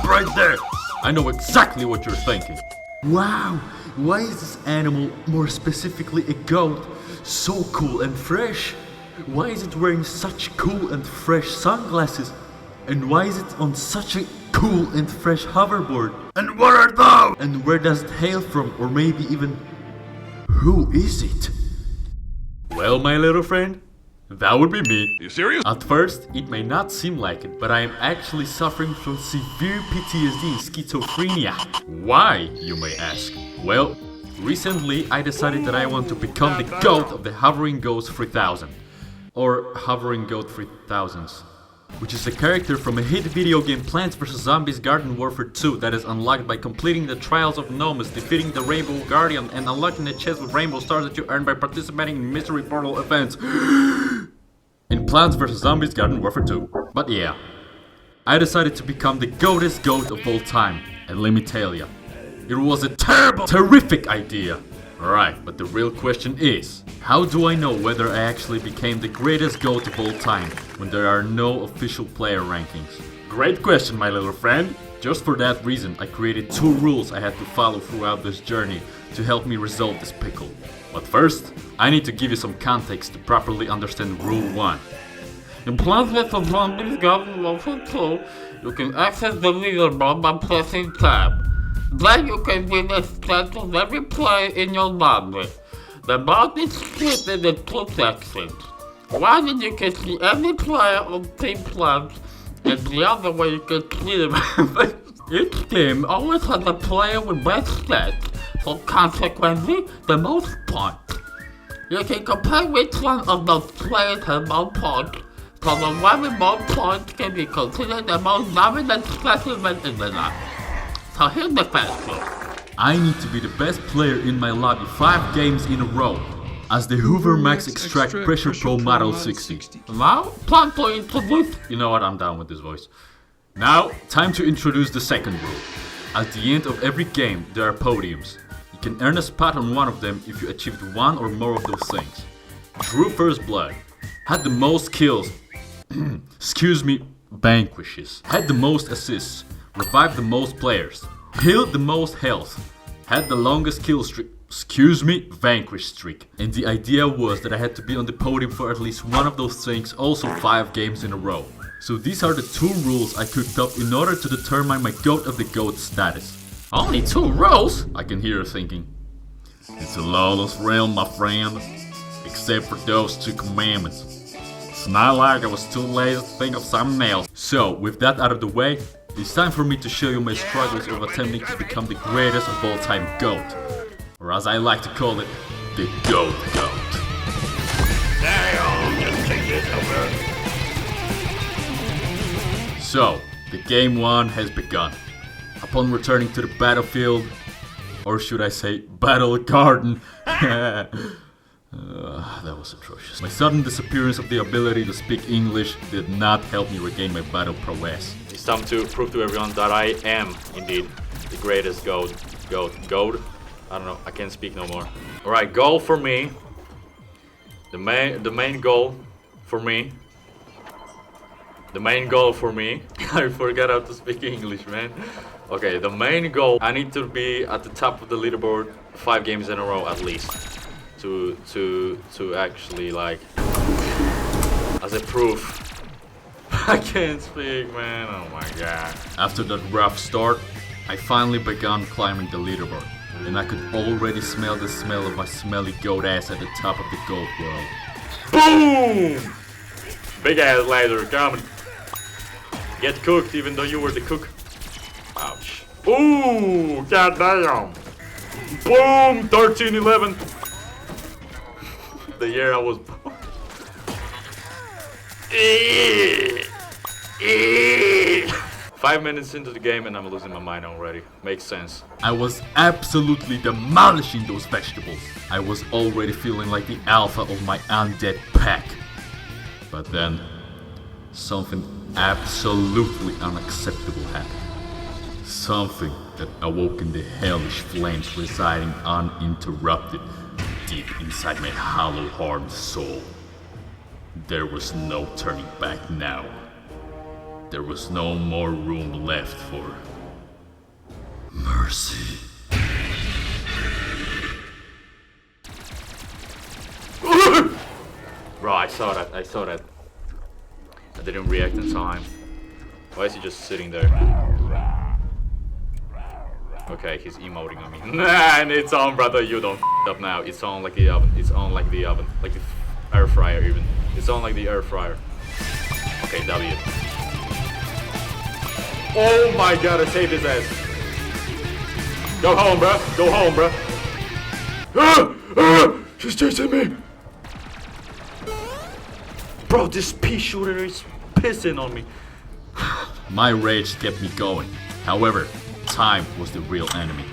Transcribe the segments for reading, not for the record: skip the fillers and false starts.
right there! I know exactly what you're thinking. Wow, why is this animal, more specifically a goat, so cool and fresh? Why is it wearing such cool and fresh sunglasses? And why is it on such a cool and fresh hoverboard? And what are those? And where does it hail from, or maybe even who is it? Well, my little friend, that would be me. You serious? At first, it may not seem like it, but I am actually suffering from severe PTSD and schizophrenia. Why, you may ask? Well, recently I decided that I want to become the GOAT of the Hovering Ghost 3000. Or Hovering Goat 3000s. Which is a character from a hit video game Plants vs Zombies Garden Warfare 2 that is unlocked by completing the trials of Gnomes, defeating the Rainbow Guardian, and unlocking the chest with rainbow stars that you earn by participating in mystery portal events in Plants vs Zombies Garden Warfare 2. But yeah, I decided to become the GOATest GOAT of all time, and let me tell ya, it was a terrific idea. Alright, but the real question is, how do I know whether I actually became the greatest GOAT of all time when there are no official player rankings? Great question, my little friend. Just for that reason, I created 2 rules I had to follow throughout this journey to help me resolve this pickle. But first, I need to give you some context to properly understand Rule 1. In Plants vs Zombies Garden Warfare 2, you can access the leaderboard by pressing tab. Then you can win a stat of every player in your lobby. The board is split into 2 sections. One is you can see every player on Team Plants, and the other way you can see them. Each team always has a player with best stats, so consequently, the most points. You can compare which one of those players has more points, so the one with more points can be considered the most dominant specimen in the lobby. So here's the first rule. I need to be the best player in my lobby 5 games in a row as the Hoover Max Extract Pressure Pro Model 60. Now, time to introduce... You know what, I'm down with this voice. Now, time to introduce the second rule. At the end of every game, there are podiums. You can earn a spot on one of them if you achieved one or more of those things. Drew first blood, had the most kills, vanquishes, had the most assists, revived the most players, healed the most health, had the longest kill streak, vanquish streak. And the idea was that I had to be on the podium for at least one of those things, also 5 games in a row. So these are the 2 rules I cooked up in order to determine my GOAT of the GOAT status. Only 2 rules? I can hear her thinking. It's a lawless realm, my friend, except for those 2 commandments. It's not like I was too lazy to think of something else. So, with that out of the way, it's time for me to show you my struggles of attempting to become the greatest of all time GOAT. Or as I like to call it, the GOAT. Damn, just take this over. So, the game 1 has begun. Upon returning to the battlefield, or should I say battle garden, that was atrocious. My sudden disappearance of the ability to speak English did not help me regain my battle prowess. It's time to prove to everyone that I am indeed the greatest GOAT. I don't know, I can't speak no more. Alright, goal for me. The main goal for me. I forgot how to speak English, man. Okay, the main goal, I need to be at the top of the leaderboard 5 games in a row at least. To actually, like, as a proof. I can't speak, man. Oh my god. After that rough start, I finally began climbing the leaderboard, and I could already smell the smell of my smelly goat ass at the top of the goat world. Boom! Big ass laser coming. Get cooked even though you were the cook. Ouch. Ooh, goddamn. Boom! 13-11. The year I was born. 5 minutes into the game and I'm losing my mind already. Makes sense. I was absolutely demolishing those vegetables. I was already feeling like the alpha of my undead pack. But then, something absolutely unacceptable happened. Something that awoke in the hellish flames residing uninterrupted deep inside my hollow-hearted soul. There was no turning back now. There was no more room left for Mercy. Bro, I saw that. I didn't react in time. Why is he just sitting there? Okay, he's emoting on me. Nah, and it's on, brother. You don't up now. It's on like the oven. It's on like the oven. Like the air fryer even. It's on like the air fryer. Okay, W. Oh my god, I saved his ass. Go home, bro. Go home, bro. She's chasing me. Bro, this pea shooter is pissing on me. My rage kept me going. However, time was the real enemy.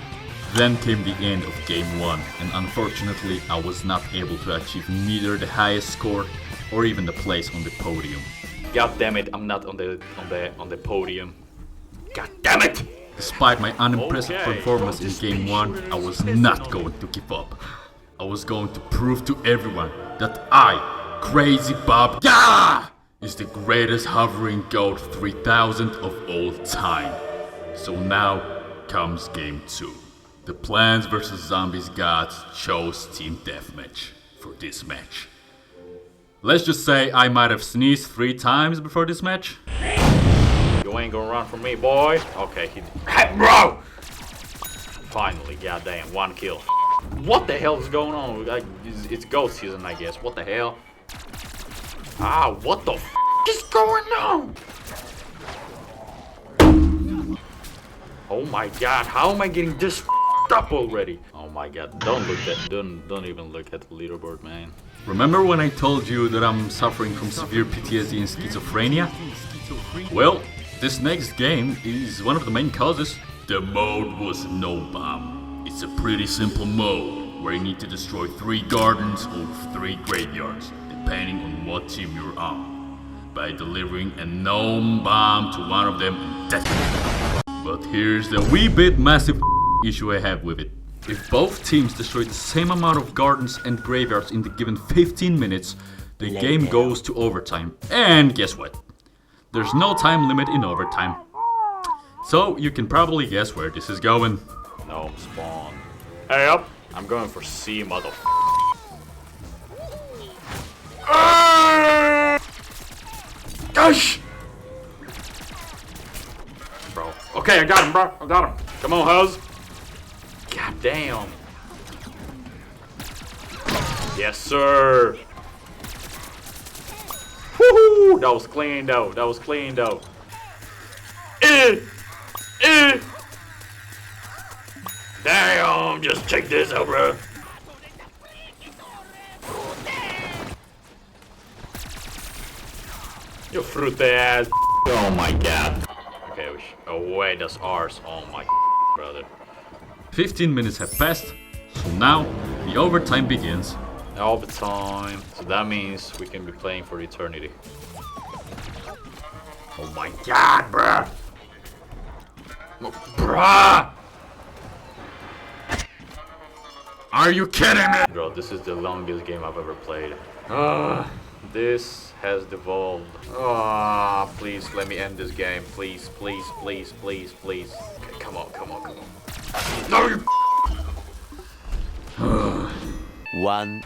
Then came the end of game 1, and unfortunately I was not able to achieve neither the highest score or even the place on the podium. God damn it, I'm not on the podium. God damn it! Despite my unimpressive Okay, performance in game 1, I was not going to give up. I was going to prove to everyone that I, Crazy Bob Gah, is the greatest hovering goat 3000 of all time. So now comes game 2. The Plants vs Zombies gods chose Team Deathmatch for this match. Let's just say I might have sneezed 3 times before this match. You ain't gonna run from me, boy. Okay, hey, bro! Finally, goddamn, 1 kill. What the hell is going on? It's ghost season, I guess. What the hell? Ah, what the f is going on? Oh my god, how am I getting this up already? Oh my god, don't even look at the leaderboard, man. Remember when I told you that I'm suffering from severe PTSD and schizophrenia? Well, this next game is one of the main causes. The mode was Gnome Bomb. It's a pretty simple mode where you need to destroy 3 gardens or 3 graveyards, depending on what team you're on, by delivering a Gnome Bomb to one of them and detonating. But here's the wee bit massive issue I have with it. If both teams destroy the same amount of gardens and graveyards in the given 15 minutes, the game goes to overtime. And guess what? There's no time limit in overtime. So you can probably guess where this is going. No, spawn. Hey up! I'm going for C, mother. Gosh! Bro. Okay, I got him, bro. I got him. Come on, Huz. God damn. Yes, sir. Woohoo! That was clean, though. That was clean, though. Damn, just check this out, bro. You fruit the ass. Oh my god. Okay, oh wait, that's ours. Oh my brother. 15 minutes have passed, so now the overtime begins. Overtime. So that means we can be playing for eternity. Oh my god, bruh! Bruh! Are you kidding me? Bro, this is the longest game I've ever played. This has devolved. Please let me end this game. Please, please, please, please, please. Okay, come on, come on, come on. No, you. One.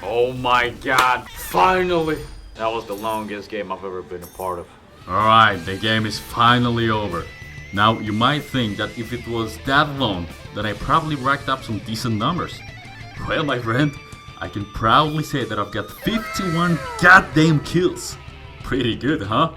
Oh my god, finally! That was the longest game I've ever been a part of. Alright, the game is finally over. Now, you might think that if it was that long, then I probably racked up some decent numbers. Well, my friend, I can proudly say that I've got 51 goddamn kills. Pretty good, huh?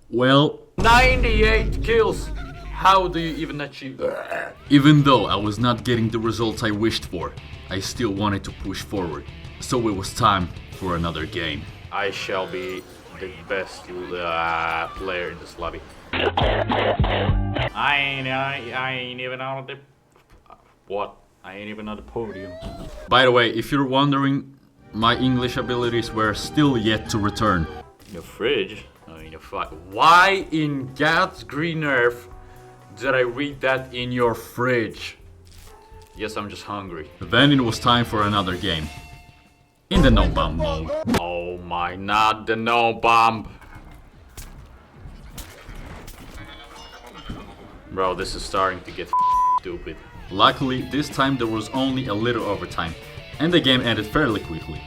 Well, 98 kills! How do you even achieve that? even though I was not getting the results I wished for, I still wanted to push forward. So it was time for another game. I shall be the best player in this lobby. I ain't even on the... What? I ain't even on the podium. By the way, if you're wondering, my English abilities were still yet to return. Your fridge? I mean, fuck. Why in God's green earth did I read that in your fridge? Yes, I'm just hungry. Then it was time for another game. In the Gnome Bomb mode. Oh my, not the no bomb. Bro, this is starting to get stupid. Luckily, this time there was only a little overtime, and the game ended fairly quickly.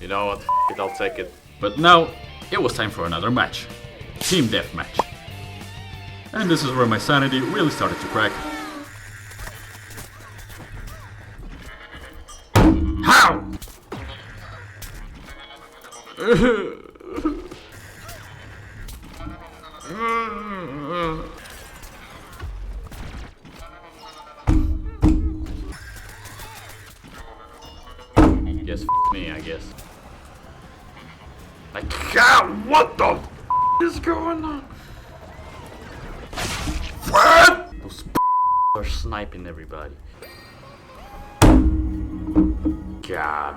You know what? I'll take it. But now, it was time for another match. Team Deathmatch. And this is where my sanity really started to crack. How? Yes, me, I guess. Like, God, what the is going on? those are sniping everybody. God.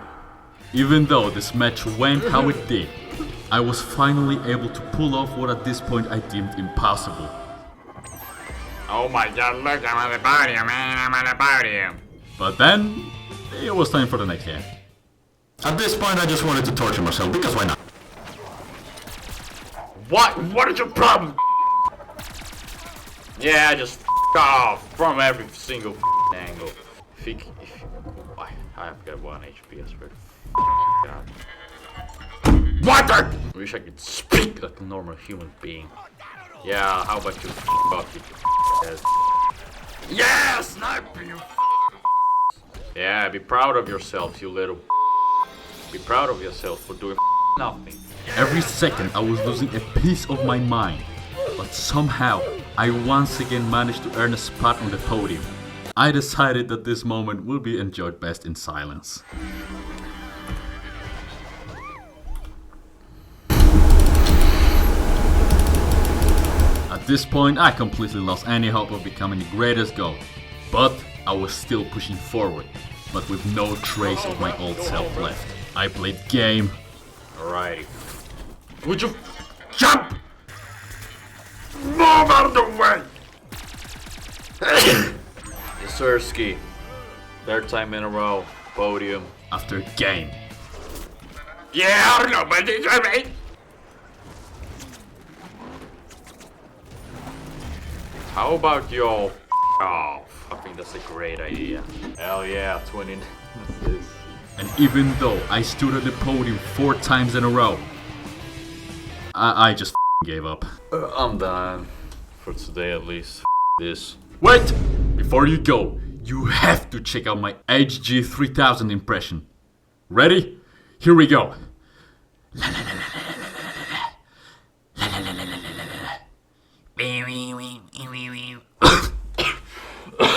Even though this match went how it did, I was finally able to pull off what at this point I deemed impossible. Oh my God, look, I'm on the podium, man, I'm on the podium. But then, it was time for the next game. At this point, I just wanted to torture myself, because why not? What is your problem? Yeah, just off from every single angle. I've got 1 HP, I swear to God. What the? I wish I could speak like a normal human being. Yeah, how about you fuck you head? Yeah, sniper, you Yeah, be proud of yourself, you little. Be proud of yourself for doing nothing. Every second I was losing a piece of my mind, but somehow I once again managed to earn a spot on the podium. I decided that this moment will be enjoyed best in silence. At this point, I completely lost any hope of becoming the greatest GOAT, but I was still pushing forward, but with no trace of my old self left. I played game. Alrighty. Would you jump? Move out of the way! Yes, sir, Ski. Third time in a row, podium. After game. Yeah, I don't know, but it's alright. How about y'all off? I think that's a great idea. Hell yeah, twinning. This. And even though I stood at the podium 4 times in a row, I just gave up. I'm done. For today at least. This. Wait! Before you go, you have to check out my HG3000 impression. Ready? Here we go.